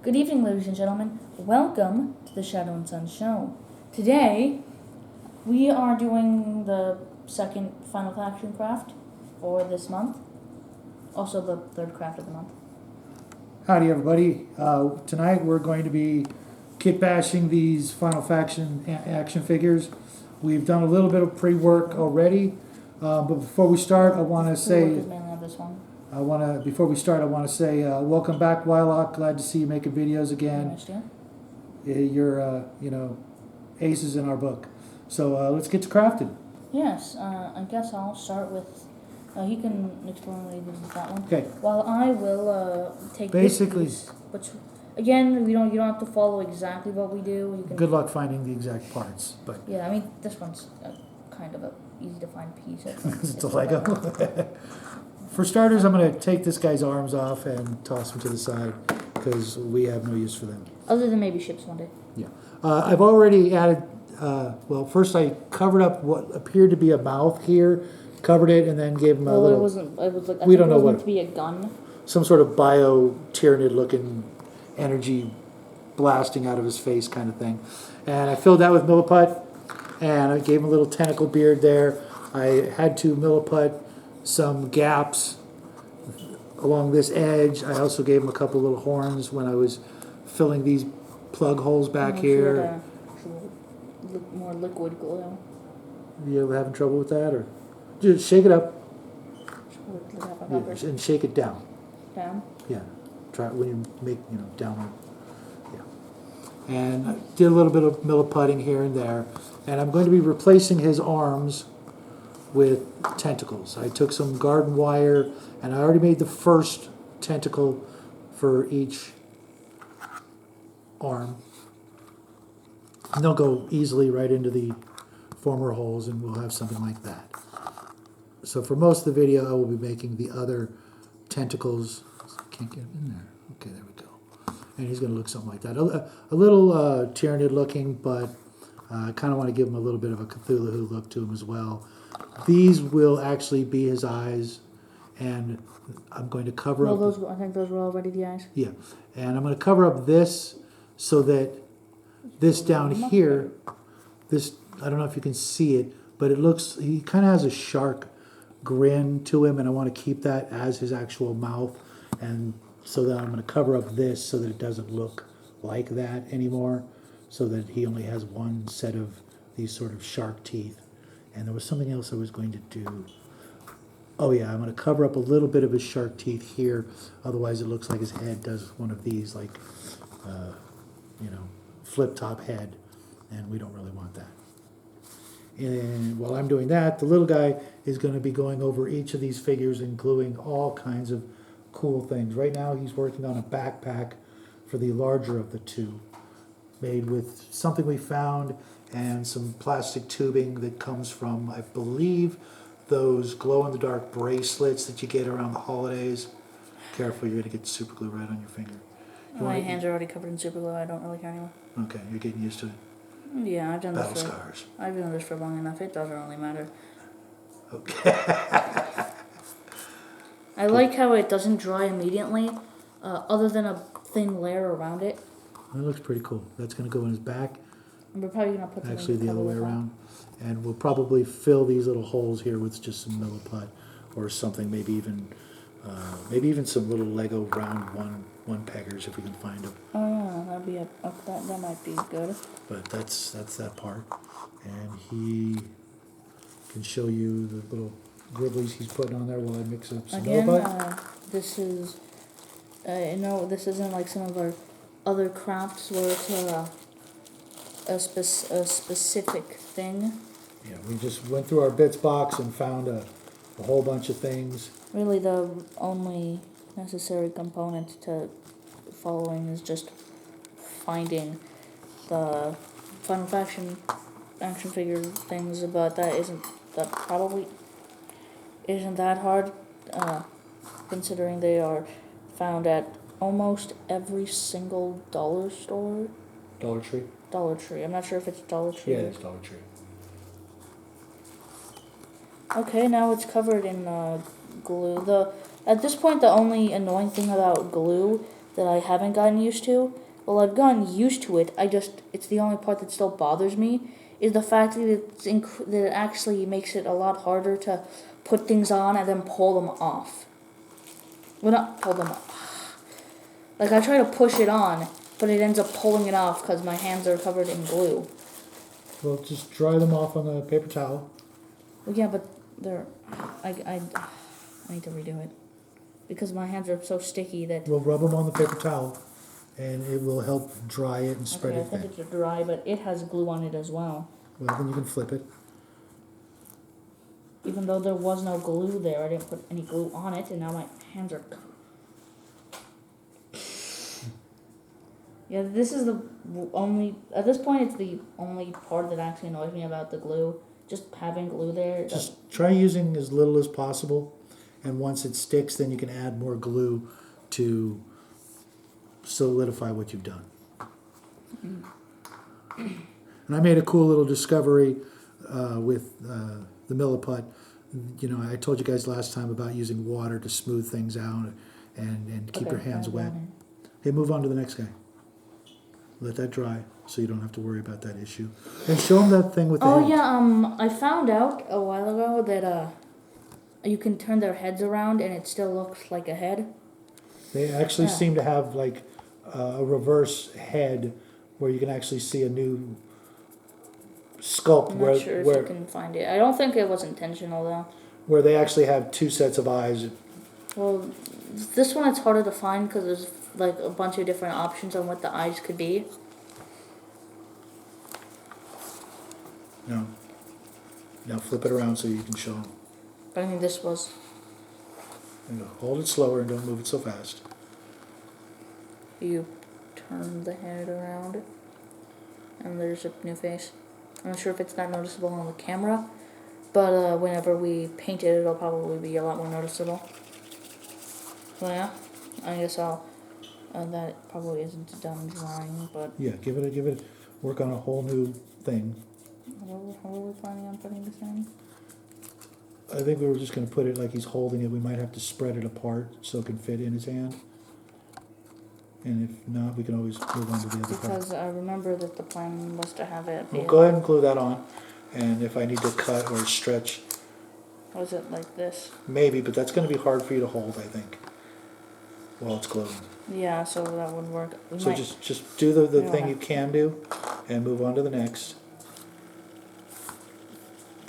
Good evening, ladies and gentlemen. Welcome to the Shadow and Sun Show. Today, we are doing the second Final Faction craft for this month. Also the third craft of the month. Howdy everybody. Tonight we're going to be kit bashing these Final Faction action figures. We've done a little bit of pre-work already, but before we start I want to say mainly on this one. Before we start I want to say welcome back, Wylock. Glad to see you making videos again. You're aces in our book. So let's get to crafting. Yes, I guess I'll start with you can explain what you did with that one. Okay. While I will take basically this piece, which again you don't have to follow exactly what we do. You can, good luck finding the exact parts, but yeah, I mean this one's kind of a easy to find piece. it's a Lego. For starters, I'm going to take this guy's arms off and toss them to the side because we have no use for them. Other than maybe ships one day. Yeah. I've already added, first I covered up what appeared to be a mouth here, covered it, and then gave him a little... It wasn't, it was like, I we think don't it know was what... meant to be a gun. Some sort of bio-Tyranid looking energy blasting out of his face kind of thing. And I filled that with Miliput, and I gave him a little tentacle beard there. I had to Miliput some gaps along this edge. I also gave him a couple little horns when I was filling these plug holes back here. More liquid glue. You ever having trouble with that, or just shake it up? Yeah, and shake it down. Down. Yeah. Try it when you make downward. Yeah. And I did a little bit of milliputting here and there, and I'm going to be replacing his arms with tentacles. I took some garden wire and I already made the first tentacle for each arm. And they'll go easily right into the former holes and we'll have something like that. So for most of the video I will be making the other tentacles. Can't get in there. Okay, there we go. And he's going to look something like that. A little Tyranid looking, but I kind of want to give him a little bit of a Cthulhu look to him as well. These will actually be his eyes, and I'm going to cover up... I think those were already the eyes. Yeah, and I'm going to cover up this so that this down here, this, I don't know if you can see it, but it looks, he kind of has a shark grin to him, and I want to keep that as his actual mouth, and so that I'm going to cover up this so that it doesn't look like that anymore, so that he only has one set of these sort of shark teeth. And there was something else I was going to do. Oh yeah, I'm going to cover up a little bit of his shark teeth here. Otherwise it looks like his head does one of these, like, flip top head. And we don't really want that. And while I'm doing that, the little guy is going to be going over each of these figures and gluing all kinds of cool things. Right now he's working on a backpack for the larger of the two, made with something we found and some plastic tubing that comes from, I believe, those glow-in-the-dark bracelets that you get around the holidays. Careful, you're going to get super glue right on your finger. My hands are already covered in super glue. I don't really care anymore. Okay, you're getting used to it. Yeah, I've done Battle this for... scars. I've done this for long enough. It doesn't really matter. Okay. I like how it doesn't dry immediately, other than a thin layer around it. That looks pretty cool. That's going to go in his back. We're probably going to put Actually, the other way around. And we'll probably fill these little holes here with just some Miliput or something, maybe even some little Lego round one peggers if we can find them. Oh yeah, that'd be that might be good. But that's that part, and he can show you the little gribblies he's putting on there while I mix up some Miliput. This is this isn't like some of our other crafts where it's a specific thing. Yeah, we just went through our bits box and found a whole bunch of things. Really, the only necessary component to following is just finding the Final Faction action figure things, but that probably isn't that hard, considering they are found at almost every single dollar store. Dollar Tree? Dollar Tree. I'm not sure if it's Dollar Tree. Yeah, it's Dollar Tree. Okay, now it's covered in glue. At this point, the only annoying thing about glue that I haven't gotten used to. Well, I've gotten used to it. It's the only part that still bothers me is the fact that that it actually makes it a lot harder to put things on and then pull them off. Well, not pull them off. Like, I try to push it on, but it ends up pulling it off because my hands are covered in glue. Well, just dry them off on the paper towel. Well, yeah, but I need to redo it. Because my hands are so sticky that... We'll rub them on the paper towel, and it will help dry it and spread Okay, it I think thin. it's dry, but it has glue on it as well. Well, then you can flip it. Even though there was no glue there, I didn't put any glue on it, and now my hands are... Yeah, this is the only... At this point, it's the only part that actually annoys me about the glue. Just having glue there. Just try using as little as possible, and once it sticks, then you can add more glue to solidify what you've done. And I made a cool little discovery with the Miliput. You know, I told you guys last time about using water to smooth things out and keep your hands wet. Hey, move on to the next guy. Let that dry so you don't have to worry about that issue. And show them that thing with the head. Yeah, I found out a while ago that you can turn their heads around and it still looks like a head. They actually seem to have like a reverse head where you can actually see a new sculpt. I'm not sure if you can find it. I don't think it was intentional though. Where they actually have two sets of eyes. Well, this one it's harder to find because there's like a bunch of different options on what the eyes could be. No. Now flip it around so you can show them. But I mean, this was... And hold it slower and don't move it so fast. You turn the head around and there's a new face. I'm not sure if it's that noticeable on the camera, but whenever we paint it, it'll probably be a lot more noticeable. So yeah, I guess that probably isn't done drawing, but... Yeah, give it, work on a whole new thing. How are we planning on putting this in? I think we were just going to put it like he's holding it. We might have to spread it apart so it can fit in his hand. And if not, we can always move on to the other part. Because I remember that the plan was to have it be... Well, go ahead and glue that on. And if I need to cut or stretch... Was it like this? Maybe, but that's going to be hard for you to hold, I think, while it's glued. Yeah, so that wouldn't work. So just do the thing you can do and move on to the next.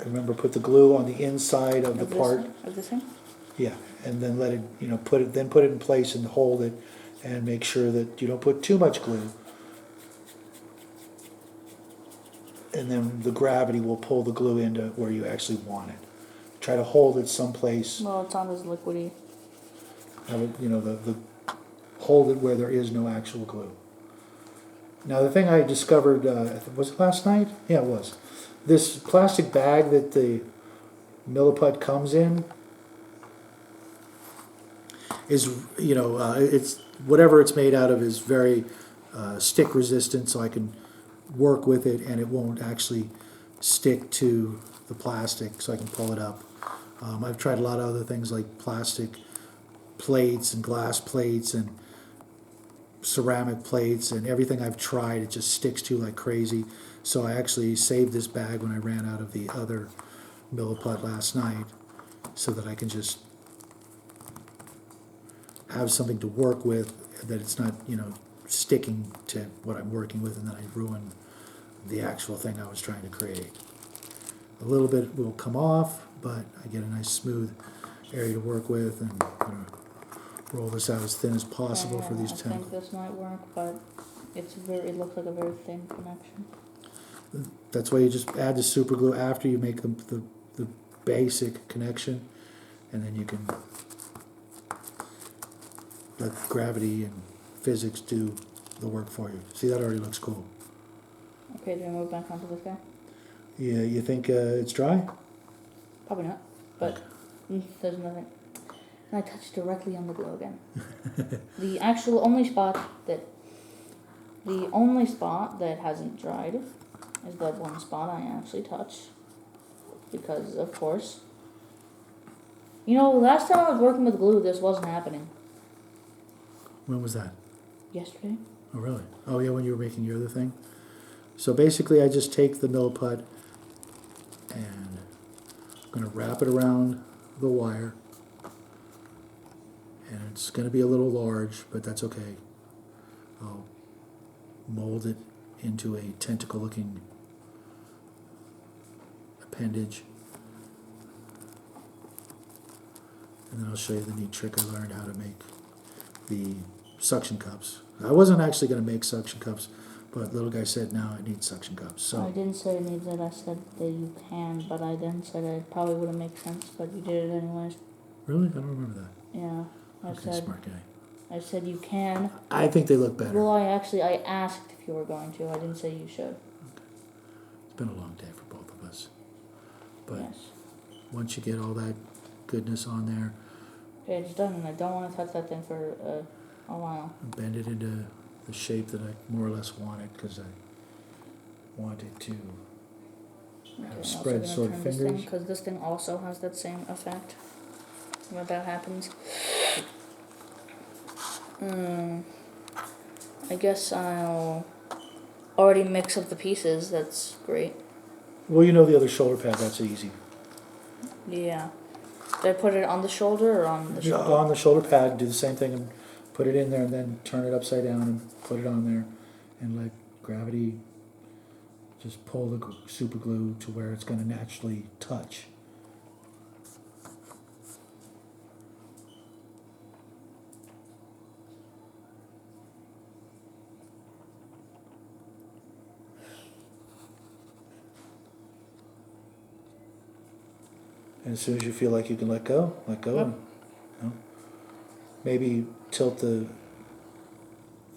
Remember, put the glue on the inside of the part. Of this thing? Yeah, and then let it, put it in place and hold it, and make sure that you don't put too much glue. And then the gravity will pull the glue into where you actually want it. Try to hold it someplace. Well, it's on this liquidy. Have it, hold it where there is no actual glue. Now the thing I discovered, was it last night? Yeah, it was. This plastic bag that the Miliput comes in is, it's whatever it's made out of is very stick resistant, so I can work with it and it won't actually stick to the plastic, so I can pull it up. I've tried a lot of other things like plastic plates and glass plates and ceramic plates, and everything I've tried it just sticks to like crazy. So I actually saved this bag when I ran out of the other Miliput last night so that I can just have something to work with, that it's not, sticking to what I'm working with, and then I ruin the actual thing I was trying to create. A little bit will come off, but I get a nice smooth area to work with, and I'm going to roll this out as thin as possible for these I tentacles. think this might work, but it looks like a very thin connection. That's why you just add the super glue after you make the basic connection, and then you can let gravity and physics do the work for you. See, that already looks cool. Okay, do I move back onto this guy? Yeah, you think it's dry? Probably not, but there's nothing. And I touched directly on the glue again. The only spot that hasn't dried is that one spot I actually touched. Because, of course, last time I was working with glue, this wasn't happening. When was that? yesterday. Oh, really? Oh, yeah, when you were making your other thing? So basically, I just take the Miliput and I'm going to wrap it around the wire. And it's going to be a little large, but that's okay. I'll mold it into a tentacle-looking appendage. And then I'll show you the neat trick I learned how to make the suction cups. I wasn't actually going to make suction cups, but little guy said, no, it needs suction cups. So I didn't say it needs it. I said that you can, but I then said it probably wouldn't make sense, but you did it anyways. really? I don't remember that. Yeah, I Okay, said. smart guy. I said you can. I think they look better. Well, I asked if you were going to. I didn't say you should. It's been a long day for both of us. But Yes. once you get all that goodness on there, Okay, it's done, and I don't want to touch that thing for a while. bend it into the shape that I more or less wanted, because I wanted to have spread sort of fingers. Because this thing also has that same effect. When that happens. I guess I'll already mix up the pieces. That's great. Well, you know the other shoulder pad, that's easy. Yeah. Did I put it on the shoulder or on the Yeah, shoulder? on the shoulder pad, do the same thing and put it in there and then turn it upside down and put it on there and let gravity just pull the super glue to where it's going to naturally touch. And as soon as you feel like you can let go, let go. Yep. And, you know, maybe tilt the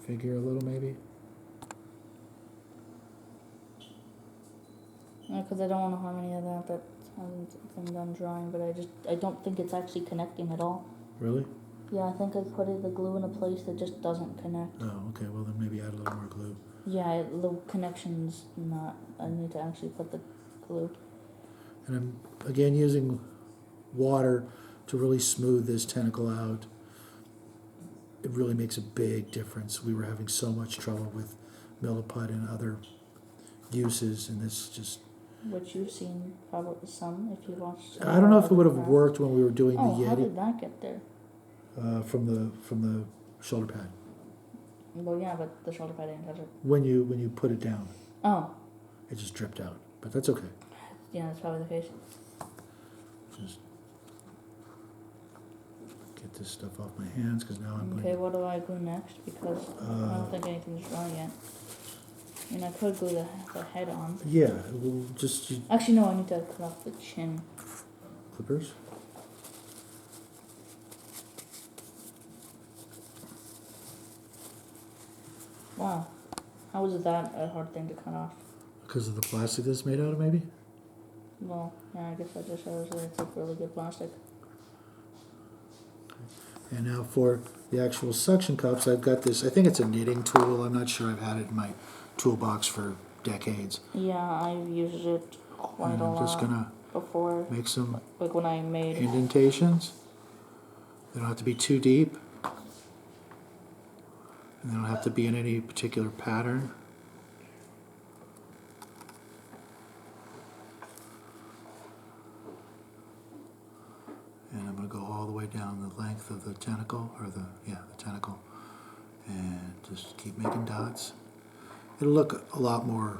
figure a little, maybe. Because I don't want to harm any of that. That hasn't been done drawing, but I don't think it's actually connecting at all. Really? Yeah, I think I put the glue in a place that just doesn't connect. Oh, okay. Well, then maybe add a little more glue. Yeah, the connection's not. I need to actually put the glue. And I'm, again, using water to really smooth this tentacle out. It really makes a big difference. We were having so much trouble with Miliput and other uses, and this just... Which you've seen probably some if you watched. I don't know if it would have worked when we were doing Oh, the how Yeti did that get there? from the shoulder pad. Well, yeah, but the shoulder pad didn't touch it. When you put it down, Oh, it just dripped out. But that's okay. yeah, that's probably the case. Just get this stuff off my hands, because now I'm Okay, going. what do I glue next? Because I don't think anything's dry yet. I mean, I could glue the head on. Yeah, we'll just Actually, no, I need to cut off the chin. clippers. Wow. How is that a hard thing to cut off? Because of the plastic that's made out of, maybe. Well, yeah, I guess that just shows that it's like really good plastic. And now for the actual suction cups, I've got this. I think it's a knitting tool. I'm not sure. I've had it in my toolbox for decades. Yeah, I've used it quite And a I'm lot just gonna before. make some Like when I made. indentations. They don't have to be too deep. And they don't have to be in any particular pattern. And I'm going to go all the way down the length of the tentacle, or the tentacle, and just keep making dots. It'll look a lot more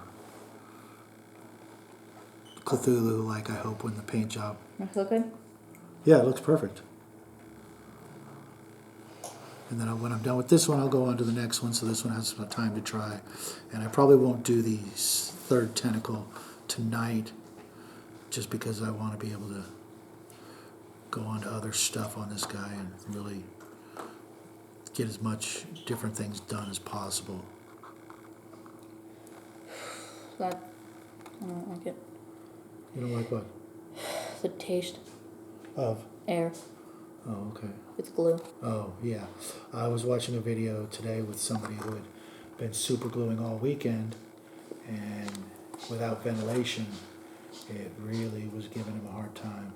Cthulhu-like, I hope, when the paint job. Does it look good? Yeah, it looks perfect. And then when I'm done with this one, I'll go on to the next one, so this one has some time to dry. And I probably won't do the third tentacle tonight, just because I want to be able to go on to other stuff on this guy and really get as much different things done as possible. That. I don't like it. You don't like what? The taste. Of? Air. Oh, okay. It's glue. Oh, yeah. I was watching a video today with somebody who had been super gluing all weekend, and without ventilation, it really was giving him a hard time.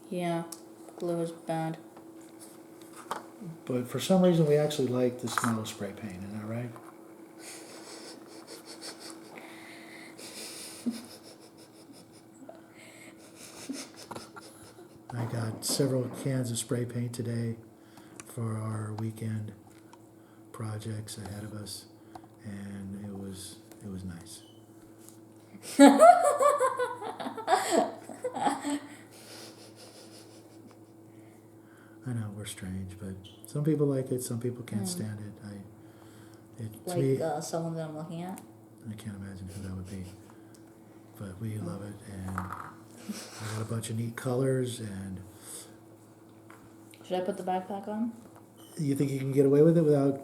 Yeah, glue is bad. But for some reason, we actually like the smell of spray paint. Isn't that right? I got several cans of spray paint today for our weekend projects ahead of us, and it was nice. I know we're strange, but some people like it, some people can't stand it. To me, Someone that I'm looking at. I can't imagine who that would be, but we love it, and I got a bunch of neat colors. And Should I put the backpack on? you think you can get away with it without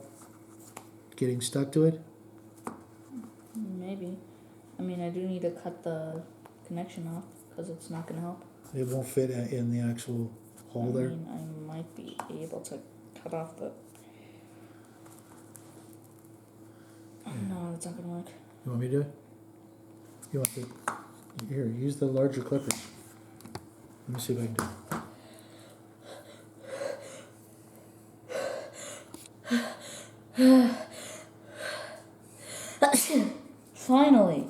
getting stuck to it? Maybe. I mean, I do need to cut the connection off because it's not going to help. It won't fit in the actual hole there. I mean, I might be able to cut off the. No, it's not going to work. You want me to do it? You want to? Here, use the larger clippers. Let me see if I can do it. Finally.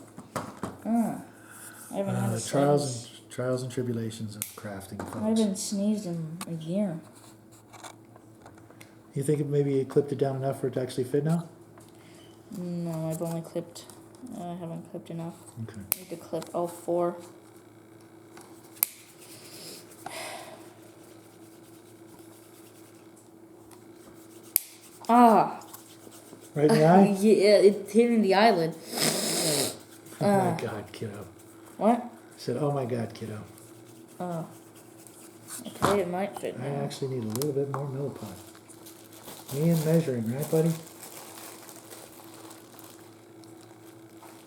I haven't had a Trials and tribulations of crafting, folks. I haven't sneezed in a year. You think maybe you clipped it down enough for it to actually fit now? No, I've only clipped. I haven't clipped enough. Okay. I need to clip all 4. Ah. Right in the eye? Yeah, it hit in the eyelid. Oh my God, kiddo. What? I said, oh my God, kiddo. Oh. Okay, it might fit I now. actually need a little bit more Miliput. Me and measuring, right, buddy?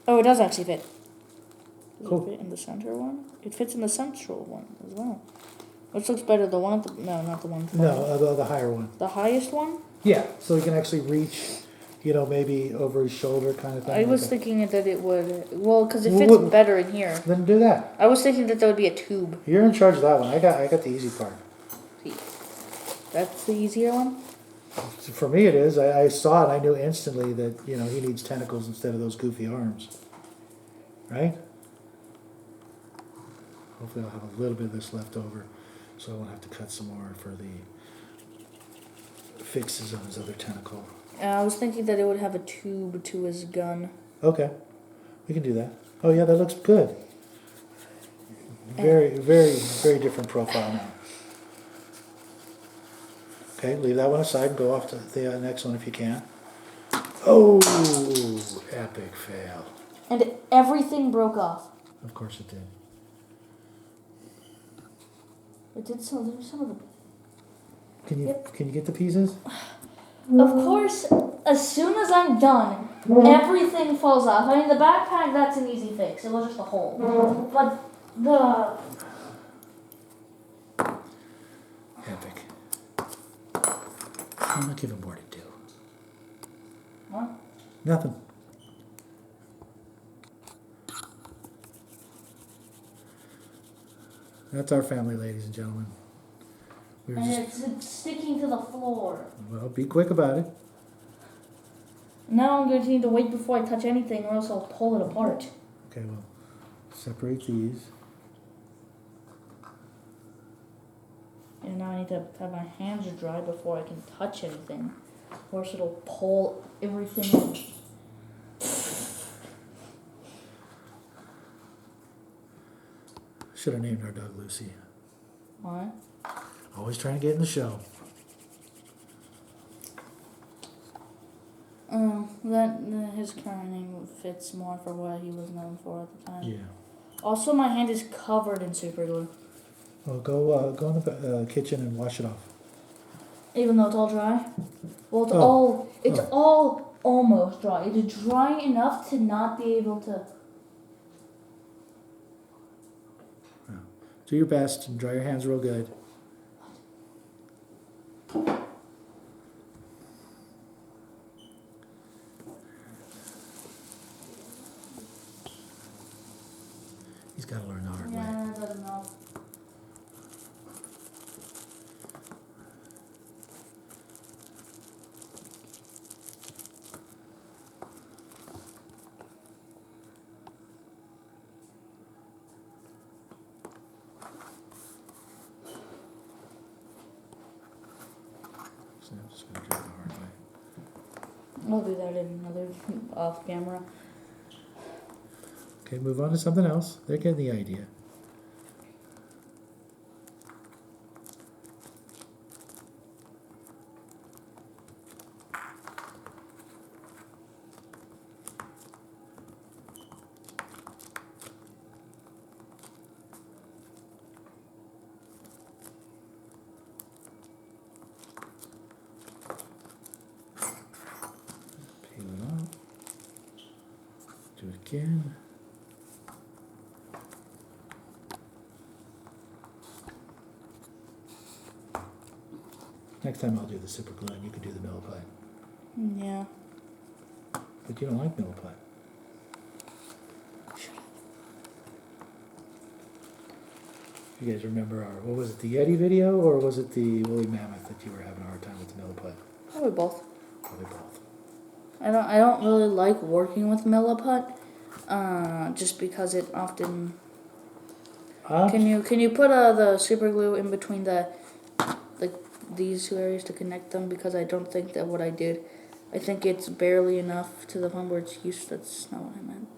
Oh, it does actually fit. Does Cool. it fit in the center one? It fits in the central one as well. Which looks better, the one at the... No, not the one. No, the higher one. The highest one? Yeah, so he can actually reach, maybe over his shoulder kind of thing. I was thinking that it would... Well, because it Well, fits what- better in here. Then do that. I was thinking that there would be a tube. You're in charge of that one. I got the easy part. See, that's the easier one? For me, it is. I saw it. I knew instantly that he needs tentacles instead of those goofy arms. Right? Hopefully, I'll have a little bit of this left over, so I won't have to cut some more for the fixes on his other tentacle. I was thinking that it would have a tube to his gun. Okay, we can do that. Oh yeah, that looks good. Very, very, very different profile now. Okay, leave that one aside and go off to the next one if you can. Oh, epic fail. And everything broke off. Of course it did. It did some of the... Can you Yep. can you get the pieces? Of course, as soon as I'm done, everything falls off. I mean, the backpack, that's an easy fix. It was just a hole. But the... Epic. I'm not giving more to do. What? Nothing. That's our family, ladies and gentlemen. We were And just it's sticking to the floor. well. Be quick about it. Now I'm going to need to wait before I touch anything or else I'll pull it apart. Okay, well, separate these. And now I need to have my hands dry before I can touch anything. Or else it'll pull everything out. Should have named our dog Lucy. What? Always trying to get in the show. His current name fits more for what he was known for at the time. Yeah. Also, my hand is covered in super glue. Well, go in the kitchen and wash it off. Even though it's all dry? Well, it's Oh. all almost dry. It's dry enough to not be able to... Do your best and dry your hands real good. He's got to learn the hard way. Yeah, that doesn't help. So I'm just going to do it the hard way. I'll do that in another off camera. Okay, move on to something else. They're getting the idea. Peel it off. Do it again. Next time I'll do the super glue and you can do the Miliput. Yeah. But you don't like Miliput. You guys remember our, what was it, the Yeti video, or was it the woolly mammoth that you were having a hard time with the Miliput? Probably both. Probably both. I don't really like working with Miliput, just because it often. Can you put the super glue in between these two areas to connect them? Because I don't think that what I did, I think it's barely enough to the point where it's used. That's not what I meant.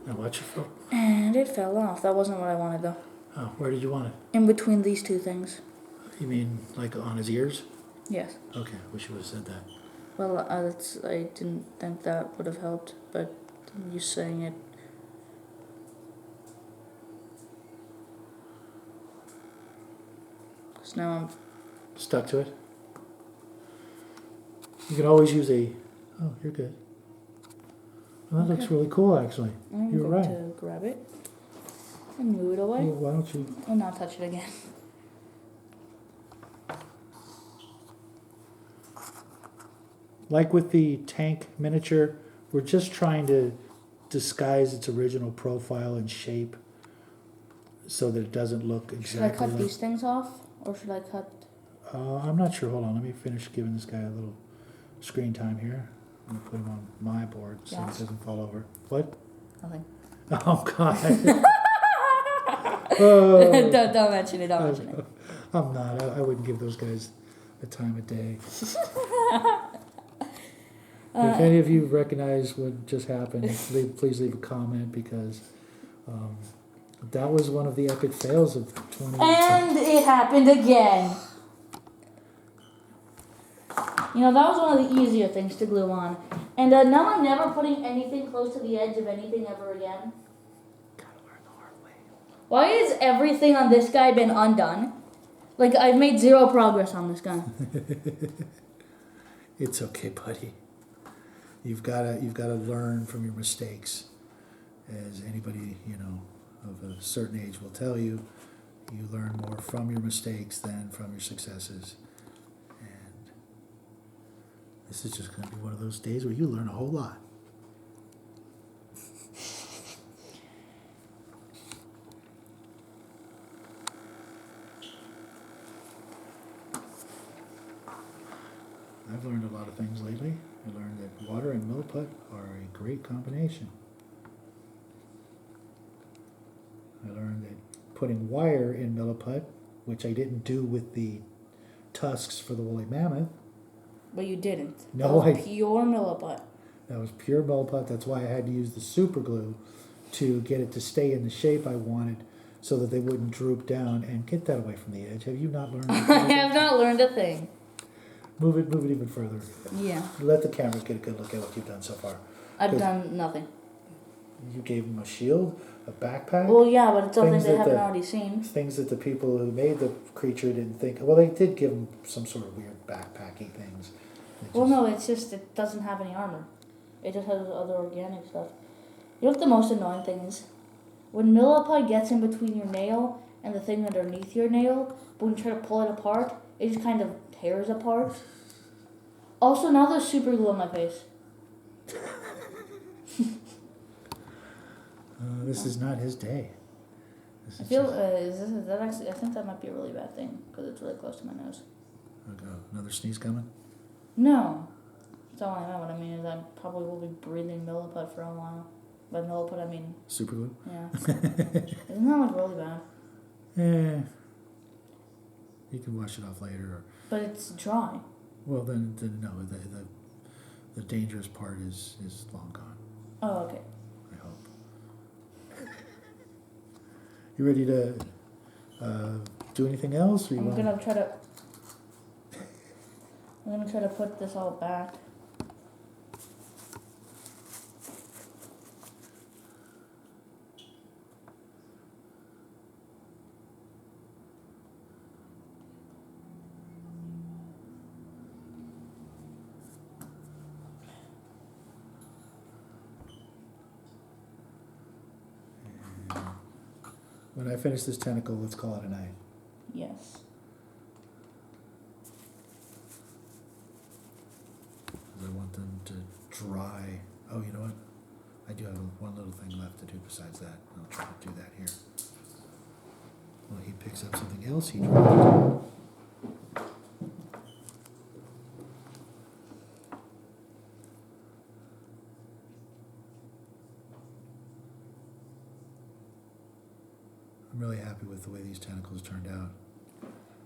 Now watch your foot. And it fell off. That wasn't what I wanted though. Oh, where did you want it? In between these two things. You mean like on his ears? Yes. Okay, wish you would have said that. Well, I didn't think that would have helped, but you saying it. Because now I'm. Stuck to it? You can always use a, oh, you're good. Well, that looks really cool, actually. I'm You're going right. to grab it and move it away Well, why don't you? and not touch it again. Like with the tank miniature, we're just trying to disguise its original profile and shape so that it doesn't look exactly Should I cut like... these things off, or should I cut? I'm not sure. Hold on. Let me finish giving this guy a little screen time here. I'm going to put him on my board so Yes. he doesn't fall over. What? Nothing. Oh, God. Oh. Don't mention it. Don't mention it. I'm not. I wouldn't give those guys the time of day. If any of you recognize what just happened, please leave a comment, because that was one of the epic fails of 20. And it happened again. You know, that was one of the easier things to glue on. And now I'm never putting anything close to the edge of anything ever again. Gotta learn the hard way. Why has everything on this guy been undone? Like, I've made zero progress on this guy. It's okay, buddy. You've gotta learn from your mistakes. As anybody, of a certain age will tell you, you learn more from your mistakes than from your successes. And this is just gonna be one of those days where you learn a whole lot. I've learned a lot of things lately. I learned that water and Miliput are a great combination. I learned that putting wire in Miliput, which I didn't do with the tusks for the woolly mammoth. But you didn't. No, That was pure Miliput. That was pure Miliput. That's why I had to use the super glue to get it to stay in the shape I wanted, so that they wouldn't droop down. And get that away from the edge. Have you not learned? I have not learned a thing. Move it even further. Yeah. Let the cameras get a good look at what you've done so far. I've done nothing. You gave them a shield, a backpack. Well, yeah, but it's something Things they that haven't the- already seen. Things that the people who made the creature didn't think. Well, they did give him some sort of weird backpacky things. Well, no, it's just it doesn't have any armor. It just has other organic stuff. You know what the most annoying thing is? When Miliput gets in between your nail and the thing underneath your nail, but when you try to pull it apart, it just kind of tears apart. Also, now there's super glue on my face. This is not his day. This I is feel just- is that actually? I think that might be a really bad thing because it's really close to my nose. Okay, another sneeze coming. No, that's all I know. What I mean is I probably will be breathing Miliput for a while. By Miliput, I mean Super glue. yeah. Isn't that like really bad? Yeah. You can wash it off later, or But it's dry. well, then no, the dangerous part is long gone. Oh, okay. I hope. You ready to do anything else, or you I'm want? gonna try to put this all back. When I finish this tentacle, let's call it a night. Yes. 'Cause I want them to dry. Oh, you know what? I do have one little thing left to do besides that. I'll try to do that here. Well, he picks up something else he dropped. I'm really happy with the way these tentacles turned out.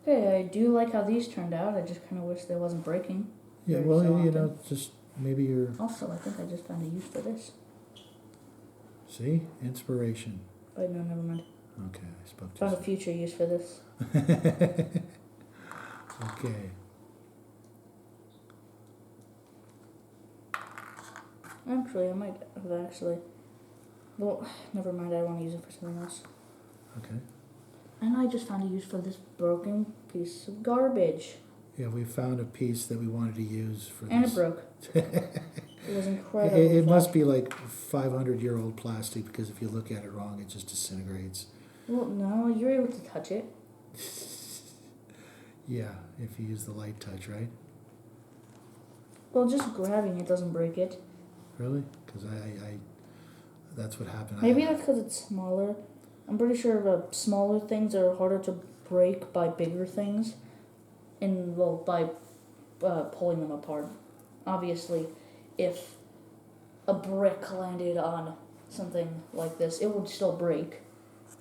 Okay, I do like how these turned out. I just kind of wish they wasn't breaking. Yeah, Very well, so you often. know, just maybe you're. Also, I think I just found a use for this. See? Inspiration. Wait, no, never mind. Okay, I spoke too Found a soon. future use for this. Okay. Actually, I might have actually. Well, never mind. I want to use it for something else. Okay. And I just found a use for this broken piece of garbage. Yeah, we found a piece that we wanted to use for And this. it broke. It was incredible. It must be like 500-year-old plastic, because if you look at it wrong, it just disintegrates. Well, no, you're able to touch it. Yeah, if you use the light touch, right? Well, just grabbing it doesn't break it. Really? Because I that's what happened. Maybe that's because it's smaller. I'm pretty sure the smaller things are harder to break by bigger things, and well, by pulling them apart. Obviously, if a brick landed on something like this, it would still break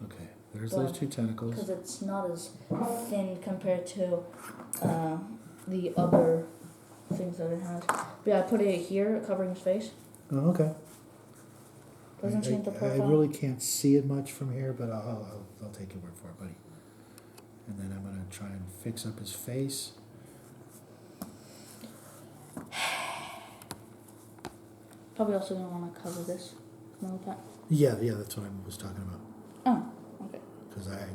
Okay, there's those two tentacles. because it's not as thin compared to the other things that it has. But yeah, I put it here, covering his face. Oh, okay. Doesn't change the I profile. really can't see it much from here, but I'll take your word for it, buddy. And then I'm gonna try and fix up his face. Probably also gonna want to cover this. Miliput. Yeah, that's what I was talking about. Oh, okay. Because I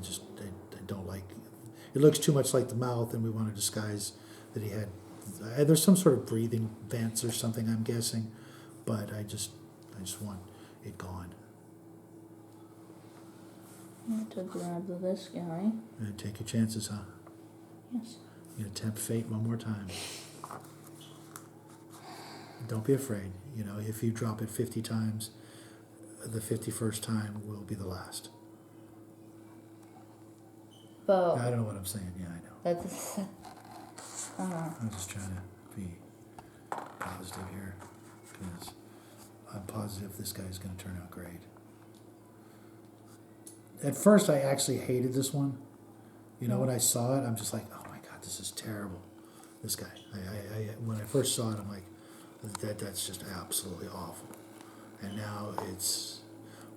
don't like. It looks too much like the mouth, and we want to disguise that he had. There's some sort of breathing vents or something, I'm guessing, but I just want it gone. I have to grab this guy. And take your chances, huh? Yes. You tempt fate one more time. Don't be afraid. You know, if you drop it 50 times, the 51st time will be the last. But I don't know what I'm saying. Yeah, I know. that's. I don't know. I'm just trying to be positive here, because I'm positive this guy's going to turn out great. At first, I actually hated this one. You know, when I saw it, I'm just like, oh my God, this is terrible. This guy. When I first saw it, I'm like, that's just absolutely awful. And now it's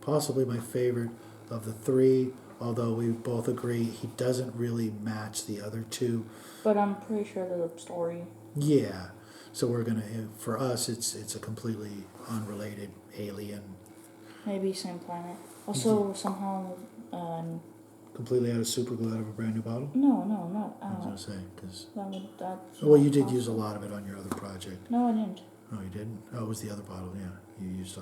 possibly my favorite of the three, although we both agree he doesn't really match the other two. But I'm pretty sure the story. Yeah, so we're gonna, for us, it's a completely unrelated alien, Maybe same planet. Also, somehow. completely out of super glue out of a brand new bottle. No, not. I was gonna say, because That's well, you not did possible. use a lot of it on your other project. No, I didn't. Oh, you didn't? Oh, it was the other bottle. Yeah, you used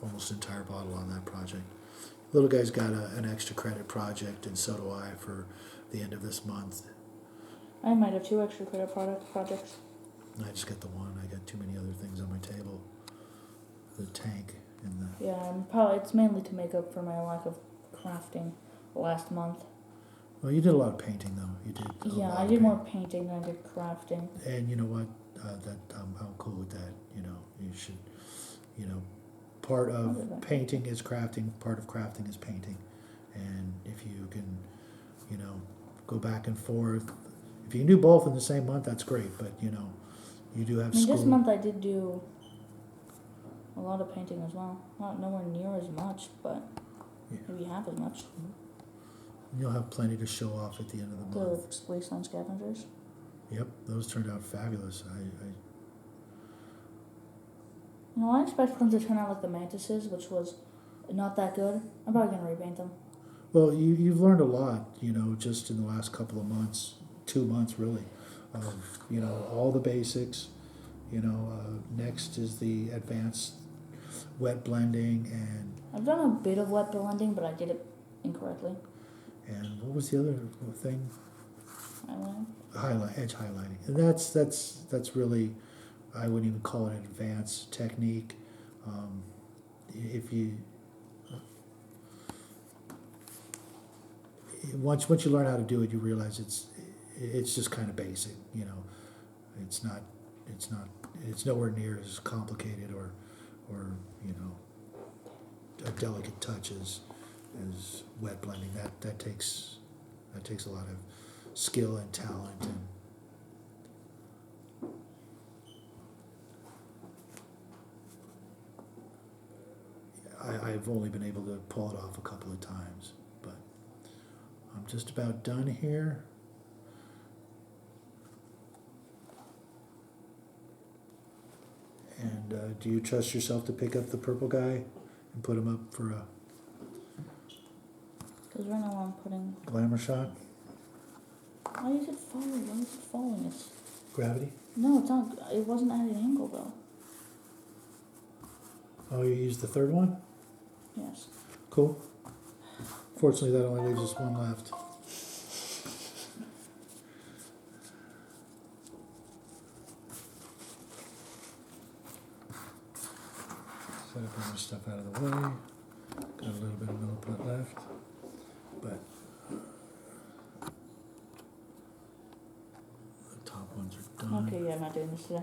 almost entire bottle on that project. Little guy's got an extra credit project, and so do I, for the end of this month. I might have 2 extra credit projects. I just got the one. I got too many other things on my table. The tank and the. Yeah, and probably it's mainly to make up for my lack of crafting last month. Well, you did a lot of painting, though. You did. Yeah, I did more painting than I did crafting. And you know what? I'm cool with that. You know, you should. You know, part of painting is crafting. Part of crafting is painting. And if you can, you know, go back and forth. If you can do both in the same month, that's great. But you do have school. This month I did do a lot of painting as well. Not nowhere near as much, but maybe half as much. You'll have plenty to show off at the end of the month. The wasteland scavengers. Yep, those turned out fabulous. I expected them to turn out like the mantises, which was not that good. I'm probably gonna repaint them. Well, you've learned a lot, just in the last couple of months, 2 months really, of all the basics. Next is the advanced wet blending, and I've done a bit of wet blending, but I did it incorrectly. and what was the other thing? Highlight. Edge highlighting, and that's really, I wouldn't even call it an advanced technique. If you once you learn how to do it, you realize it's just kind of basic. It's nowhere near as complicated or a delicate touch as wet blending. That takes a lot of skill and talent, and I've only been able to pull it off a couple of times, but I'm just about done here. And do you trust yourself to pick up the purple guy and put him up for a Because right now I'm putting. glamour shot? Why is it falling? Why is it falling? It's. Gravity? No, it's not. It wasn't at an angle though. Oh, you used the third one? Yes. Cool. Fortunately, that only leaves us one left. Set up other stuff out of the way. Got a little bit of Miliput left, but the top ones are done. Okay, yeah, I'm not doing this today.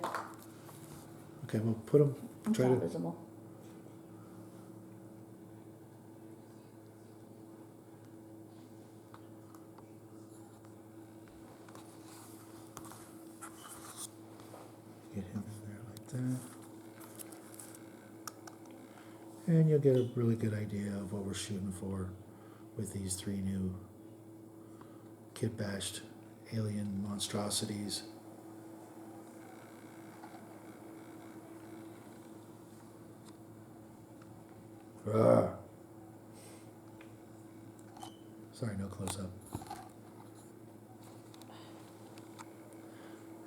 Okay, we'll put them. It's Try not to. visible. Get him in there like that. And you'll get a really good idea of what we're shooting for with these 3 new kit bashed alien monstrosities. Rawr. Sorry, no close up.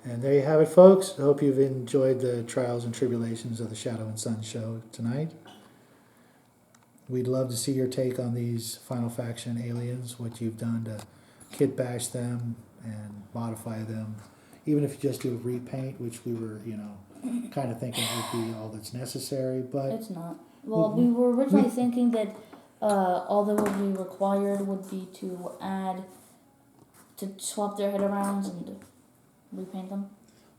And there you have it, folks. I hope you've enjoyed the trials and tribulations of the Shadow and Sun show tonight. We'd love to see your take on these Final Faction aliens, what you've done to kit bash them and modify them. Even if you just do a repaint, which we were, kind of thinking would be all that's necessary, but It's not. Well, we were originally thinking that all that would be required would be to swap their head around and repaint them.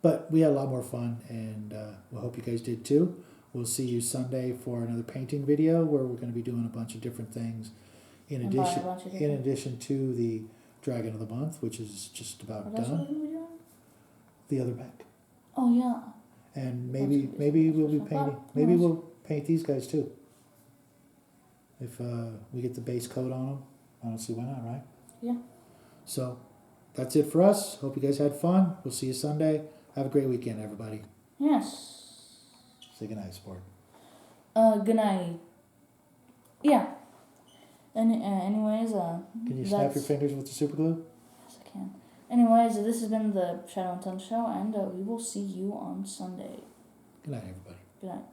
But we had a lot more fun, and we hope you guys did too. We'll see you Sunday for another painting video where we're going to be doing a bunch of different things. In addition to the Dragon of the Month, which is just about What else are we done. gonna be doing? The other back. Oh yeah. And That's maybe gonna be we'll be fun. painting. Oh, Maybe nice. we'll paint these guys too. If we get the base coat on them, I don't see why not, right? Yeah. So that's it for us. Hope you guys had fun. We'll see you Sunday. Have a great weekend, everybody. Yes. Say goodnight, sport. Good night. Yeah. And anyways, Can you snap your fingers with the super glue? Yes, I can. Anyways, this has been the Shadow and Sun show, and we will see you on Sunday. Good night, everybody. Good night.